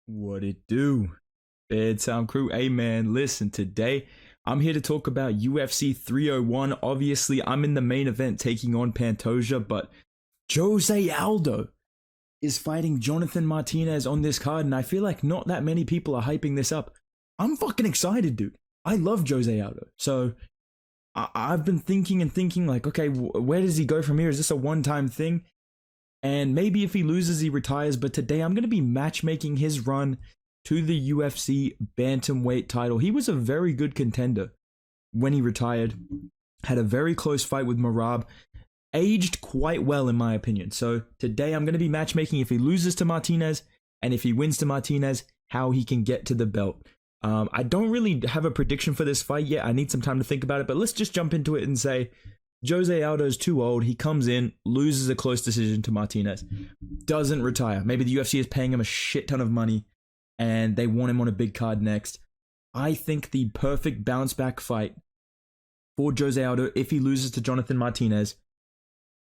What it do? Bedtime crew. Hey man, listen, today I'm here to talk about UFC 301. Obviously, I'm in the main event taking on Pantoja, but Jose Aldo is fighting Jonathan Martinez on this card, and I feel like not that many people are hyping this up. I'm fucking excited, dude. I love Jose Aldo. So I've been thinking and thinking like, okay, where does he go from here? Is this a one-time thing? And maybe if he loses, he retires. But today I'm going to be matchmaking his run to the UFC bantamweight title. He was a very good contender when he retired. Had a very close fight with Marab. Aged quite well, in my opinion. So today I'm going to be matchmaking if he loses to Martinez, and if he wins to Martinez, how he can get to the belt. I don't really have a prediction for this fight yet. I need some time to think about it. But let's just jump into it and say Jose Aldo's too old. He comes in, loses a close decision to Martinez, doesn't retire. Maybe the UFC is paying him a shit ton of money and they want him on a big card next. I think the perfect bounce back fight for Jose Aldo if he loses to Jonathan Martinez.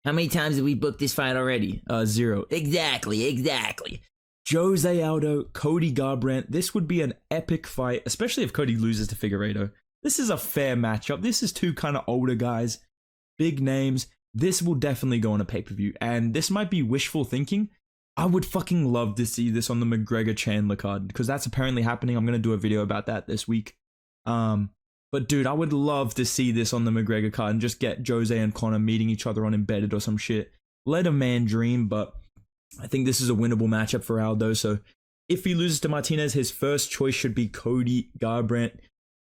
How many times have we booked this fight already? 0. Exactly. Jose Aldo, Cody Garbrandt. This would be an epic fight, especially if Cody loses to Figueiredo. This is a fair matchup. This is two kind of older guys. Big names. This will definitely go on a pay-per-view. And this might be wishful thinking. I would fucking love to see this on the McGregor-Chandler card, because that's apparently happening. I'm going to do a video about that this week. But dude, I would love to see this on the McGregor card and just get Jose and Conor meeting each other on Embedded or some shit. Let a man dream, but I think this is a winnable matchup for Aldo. So if he loses to Martinez, his first choice should be Cody Garbrandt.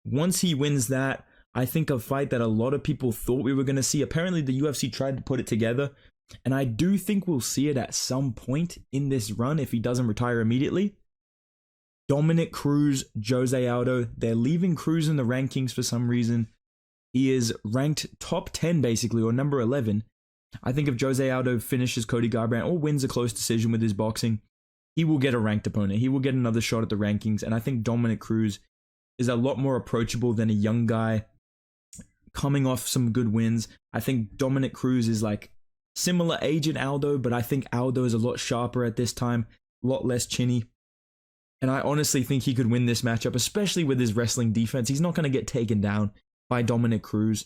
Once he wins that, I think a fight that a lot of people thought we were going to see. Apparently, the UFC tried to put it together, and I do think we'll see it at some point in this run if he doesn't retire immediately. Dominic Cruz, Jose Aldo. They're leaving Cruz in the rankings for some reason. He is ranked top 10, basically, or number 11. I think if Jose Aldo finishes Cody Garbrandt or wins a close decision with his boxing, he will get a ranked opponent. He will get another shot at the rankings, and I think Dominic Cruz is a lot more approachable than a young guy coming off some good wins. I think Dominic Cruz is like similar age in Aldo, but I think Aldo is a lot sharper at this time, a lot less chinny. And I honestly think he could win this matchup, especially with his wrestling defense. He's not going to get taken down by Dominic Cruz.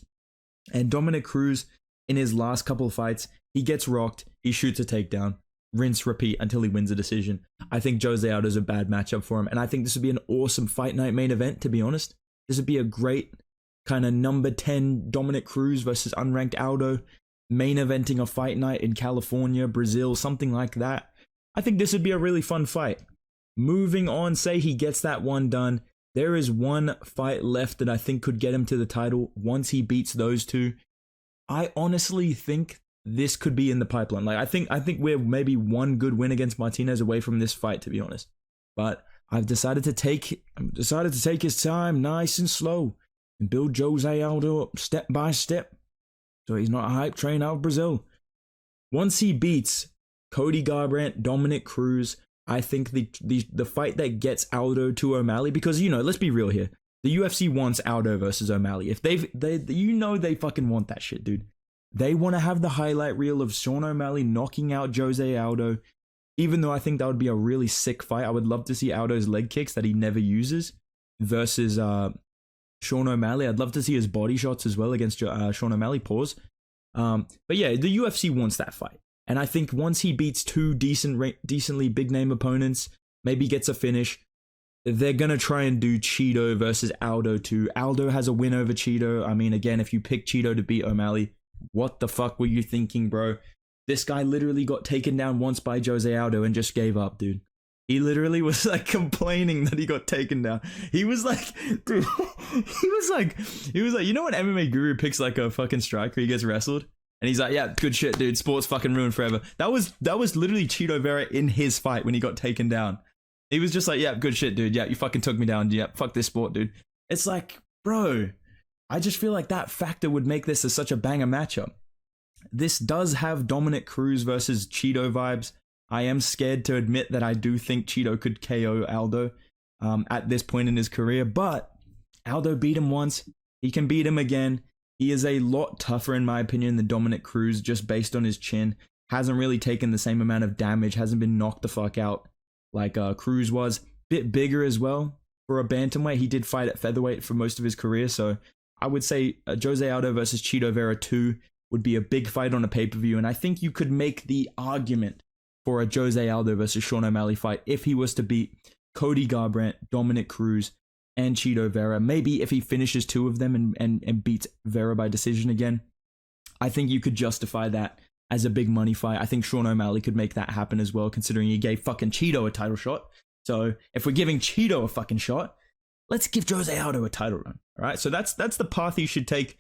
And Dominic Cruz, in his last couple of fights, he gets rocked, he shoots a takedown, rinse, repeat until he wins a decision. I think Jose Aldo is a bad matchup for him. And I think this would be an awesome fight night main event, to be honest. This would be a great kind of number 10 Dominic Cruz versus unranked Aldo, main eventing a fight night in California, Brazil, something like that. I think this would be a really fun fight. Moving on, say he gets that one done. There is one fight left that I think could get him to the title once he beats those two. I honestly think this could be in the pipeline. Like I think we're maybe one good win against Martinez away from this fight, to be honest. But I've decided to take his time nice and slow and build Jose Aldo up step by step, so he's not a hype train out of Brazil. Once he beats Cody Garbrandt, Dominic Cruz, I think the fight that gets Aldo to O'Malley, because, you know, let's be real here. The UFC wants Aldo versus O'Malley. If they fucking want that shit, dude. They want to have the highlight reel of Sean O'Malley knocking out Jose Aldo. Even though I think that would be a really sick fight. I would love to see Aldo's leg kicks that he never uses versus Sean O'Malley. I'd love to see his body shots as well against Sean O'Malley. Pause. But yeah, the UFC wants that fight. And I think once he beats two decently big name opponents, maybe gets a finish, they're going to try and do Cheeto versus Aldo too. Aldo has a win over Cheeto. I mean, again, if you pick Cheeto to beat O'Malley, what the fuck were you thinking, bro? This guy literally got taken down once by Jose Aldo and just gave up, dude. He literally was like complaining that he got taken down. He was like, dude, he was like, you know when MMA Guru picks like a fucking striker, he gets wrestled? And he's like, yeah, good shit, dude. Sport's fucking ruined forever. That was literally Cheeto Vera in his fight when he got taken down. He was just like, yeah, good shit, dude. Yeah, you fucking took me down. Yeah, fuck this sport, dude. It's like, bro, I just feel like that factor would make this such a banger matchup. This does have Dominic Cruz versus Cheeto vibes. I am scared to admit that I do think Cheeto could KO Aldo at this point in his career, but Aldo beat him once. He can beat him again. He is a lot tougher, in my opinion, than Dominic Cruz, just based on his chin. Hasn't really taken the same amount of damage, hasn't been knocked the fuck out. like Cruz was. Bit bigger as well for a bantamweight. He did fight at featherweight for most of his career, so I would say Jose Aldo versus Chito Vera 2 would be a big fight on a pay-per-view, and I think you could make the argument for a Jose Aldo versus Sean O'Malley fight if he was to beat Cody Garbrandt, Dominic Cruz, and Chito Vera. Maybe if he finishes 2 of them and beats Vera by decision again, I think you could justify that as a big money fight. I think Sean O'Malley could make that happen as well, considering he gave fucking Chito a title shot. So if we're giving Chito a fucking shot, let's give Jose Aldo a title run. All right, so that's the path he should take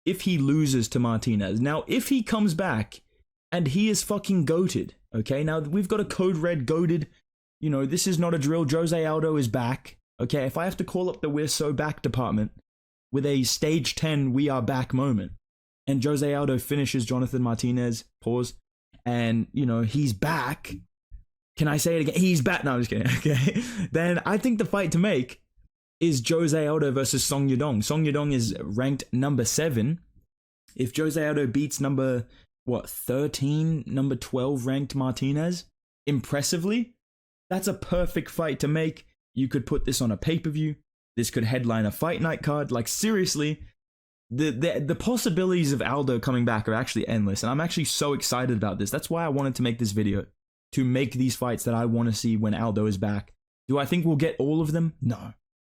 if he loses to Martinez. Now, if he comes back and he is fucking goated, okay? Now, we've got a code red goated. You know, this is not a drill. Jose Aldo is back. Okay, if I have to call up the We're So Back department with a stage 10 we are back moment, and Jose Aldo finishes Jonathan Martinez, pause, and, you know, he's back. Can I say it again? He's back. No, I'm just kidding. Okay. Then I think the fight to make is Jose Aldo versus Song Yadong. Song Yadong is ranked number 7. If Jose Aldo beats number 13, number 12 ranked Martinez, impressively, that's a perfect fight to make. You could put this on a pay-per-view. This could headline a fight night card. Like, seriously, the possibilities of Aldo coming back are actually endless. And I'm actually so excited about this. That's why I wanted to make this video, to make these fights that I want to see when Aldo is back. Do I think we'll get all of them? No.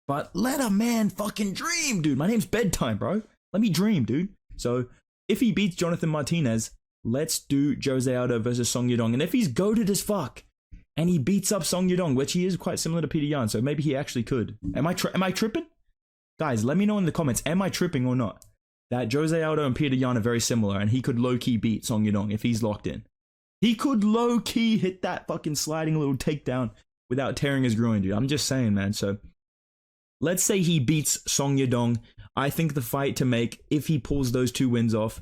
But let a man fucking dream, dude. My name's bedtime, bro. Let me dream, dude. So if he beats Jonathan Martinez, let's do Jose Aldo versus Song Yadong. And if he's goated as fuck and he beats up Song Yadong, which he is quite similar to Peter Yan, so maybe he actually could. Am I tripping? Guys, let me know in the comments, am I tripping or not? That Jose Aldo and Peter Yan are very similar, and he could low-key beat Song Yadong if he's locked in. He could low-key hit that fucking sliding little takedown without tearing his groin, dude. I'm just saying, man. So let's say he beats Song Yadong. I think the fight to make, if he pulls those 2 wins off,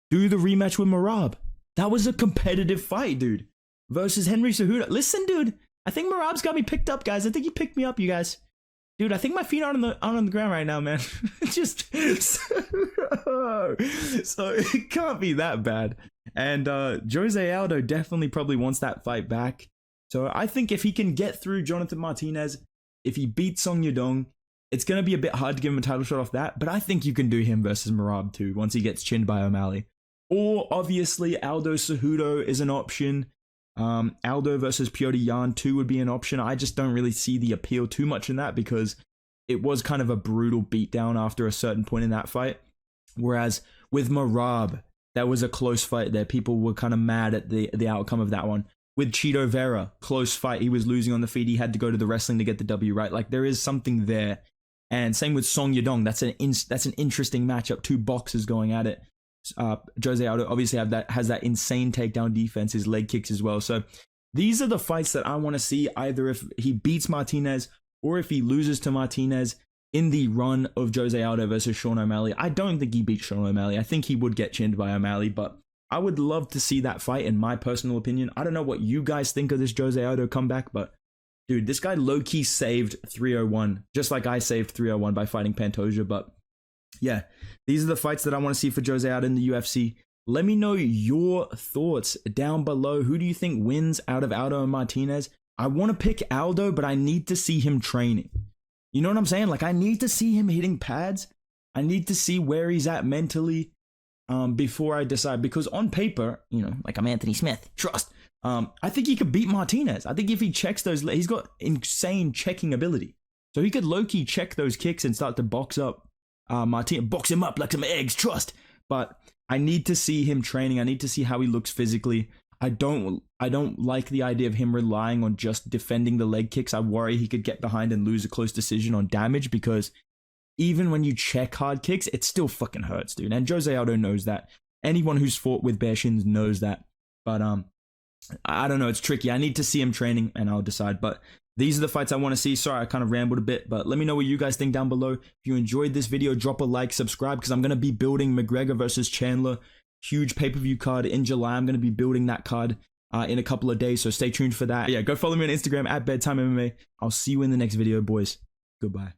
do the rematch with Merab. That was a competitive fight, dude. Versus Henry Cejudo. Listen, dude. I think Merab's got me picked up, guys. I think he picked me up, you guys. Dude, I think my feet aren't on the ground right now, man. Just so it can't be that bad. And Jose Aldo definitely probably wants that fight back. So I think if he can get through Jonathan Martinez, if he beats Song Yadong, it's going to be a bit hard to give him a title shot off that. But I think you can do him versus Merab too, once he gets chinned by O'Malley. Or obviously Aldo Cejudo is an option. Aldo versus Piotr Yan 2 would be an option. I just don't really see the appeal too much in that, because it was kind of a brutal beatdown after a certain point in that fight. Whereas with Merab, that was a close fight there. People were kind of mad at the outcome of that one. With Chito Vera, close fight. He was losing on the feet. He had to go to the wrestling to get the W, right? Like, there is something there. And same with Song Yadong. That's an interesting matchup. 2 boxers going at it. Jose Aldo obviously has that insane takedown defense, his leg kicks as well. So these are the fights that I want to see, either if he beats Martinez or if he loses to Martinez in the run of Jose Aldo versus Sean O'Malley. I don't think he beats Sean O'Malley. I think he would get chinned by O'Malley, but I would love to see that fight, in my personal opinion. I don't know what you guys think of this Jose Aldo comeback, but dude, this guy low-key saved 301, just like I saved 301 by fighting Pantoja. But yeah, these are the fights that I want to see for Jose Aldo in the UFC. Let me know your thoughts down below. Who do you think wins out of Aldo and Martinez? I want to pick Aldo, but I need to see him training. You know what I'm saying? Like, I need to see him hitting pads. I need to see where he's at mentally before I decide. Because on paper, you know, like, I'm Anthony Smith, trust. I think he could beat Martinez. I think if he checks those, he's got insane checking ability. So he could low-key check those kicks and start to box up Martinez, box him up like some eggs, trust. But I need to see him training. I need to see how he looks physically. I don't like the idea of him relying on just defending the leg kicks. I worry he could get behind and lose a close decision on damage, because even when you check hard kicks, it still fucking hurts, dude. And Jose Aldo knows that. Anyone who's fought with bare shins knows that. But I don't know. It's tricky. I need to see him training, and I'll decide. But these are the fights I want to see. Sorry, I kind of rambled a bit, but let me know what you guys think down below. If you enjoyed this video, drop a like, subscribe, because I'm going to be building McGregor versus Chandler. Huge pay-per-view card in July. I'm going to be building that card in a couple of days, so stay tuned for that. Yeah, go follow me on Instagram at Bedtime MMA. I'll see you in the next video, boys. Goodbye.